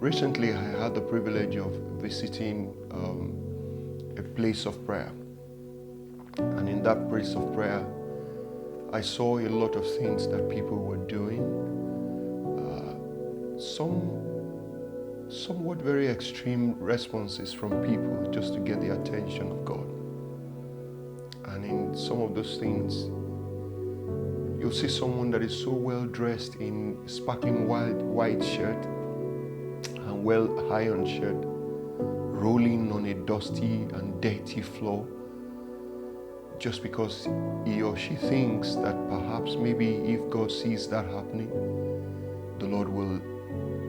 Recently, I had the privilege of visiting a place of prayer. And in that place of prayer, I saw a lot of things that people were doing. Somewhat very extreme responses from people just to get the attention of God. And in some of those things, you'll see someone that is so well dressed in sparkling white shirt and well-ironed shirt, rolling on a dusty and dirty floor, just because he or she thinks that perhaps maybe if God sees that happening, the Lord will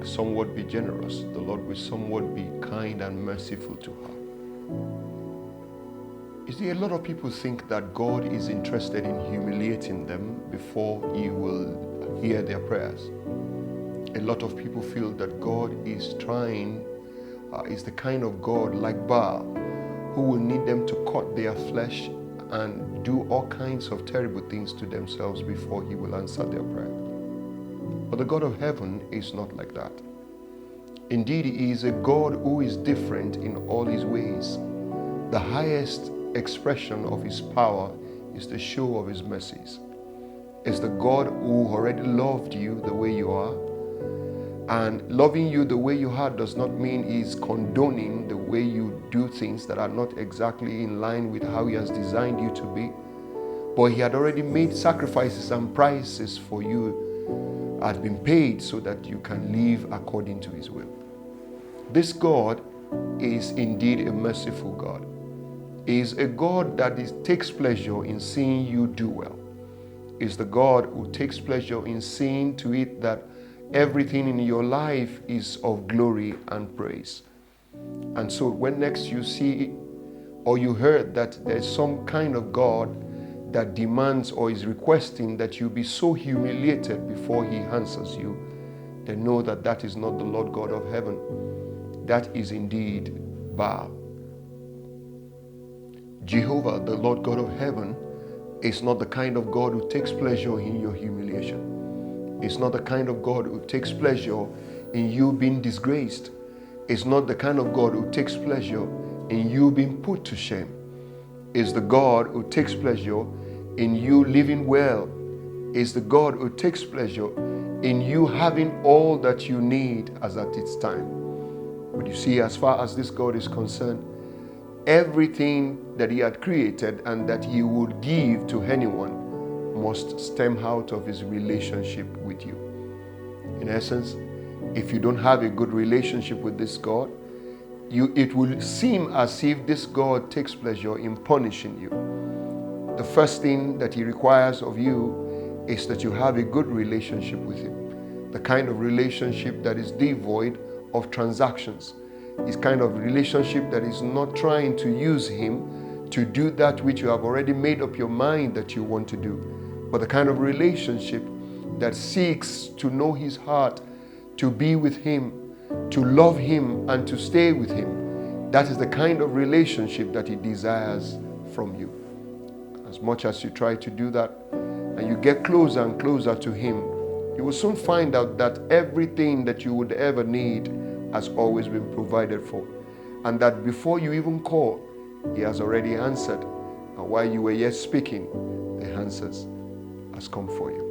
somewhat be generous. The Lord will somewhat be kind and merciful to her. You see, a lot of people think that God is interested in humiliating them before He will hear their prayers. A lot of people feel that God is is the kind of God like Baal, who will need them to cut their flesh and do all kinds of terrible things to themselves before He will answer their prayer. But the God of heaven is not like that. Indeed, He is a God who is different in all His ways. The highest expression of His power is the show of His mercies. It's the God who already loved you the way you are. And loving you the way you are does not mean He's condoning the way you do things that are not exactly in line with how He has designed you to be. But He had already made sacrifices and prices for you had been paid so that you can live according to His will. This God is indeed a merciful God. He is a God that takes pleasure in seeing you do well. He is the God who takes pleasure in seeing to it that everything in your life is of glory and praise. And so when next you see or you heard that there's some kind of God that demands or is requesting that you be so humiliated before He answers you, then know that that is not the Lord God of heaven. That is indeed Baal. Jehovah, the Lord God of heaven, is not the kind of God who takes pleasure in your humiliation. It's not the kind of God who takes pleasure in you being disgraced. It's not the kind of God who takes pleasure in you being put to shame. It's the God who takes pleasure in you living well. It's the God who takes pleasure in you having all that you need as at its time. But you see, as far as this God is concerned, everything that He had created and that He would give to anyone must stem out of His relationship with you. In essence, if you don't have a good relationship with this God, it will seem as if this God takes pleasure in punishing you. The first thing that He requires of you is that you have a good relationship with Him. The kind of relationship that is devoid of transactions. It's kind of relationship that is not trying to use Him to do that which you have already made up your mind that you want to do. But the kind of relationship that seeks to know His heart, to be with Him, to love Him and to stay with Him. That is the kind of relationship that He desires from you. As much as you try to do that and you get closer and closer to Him, you will soon find out that everything that you would ever need has always been provided for. And that before you even call, He has already answered. And while you were yet speaking, the answers has come for you.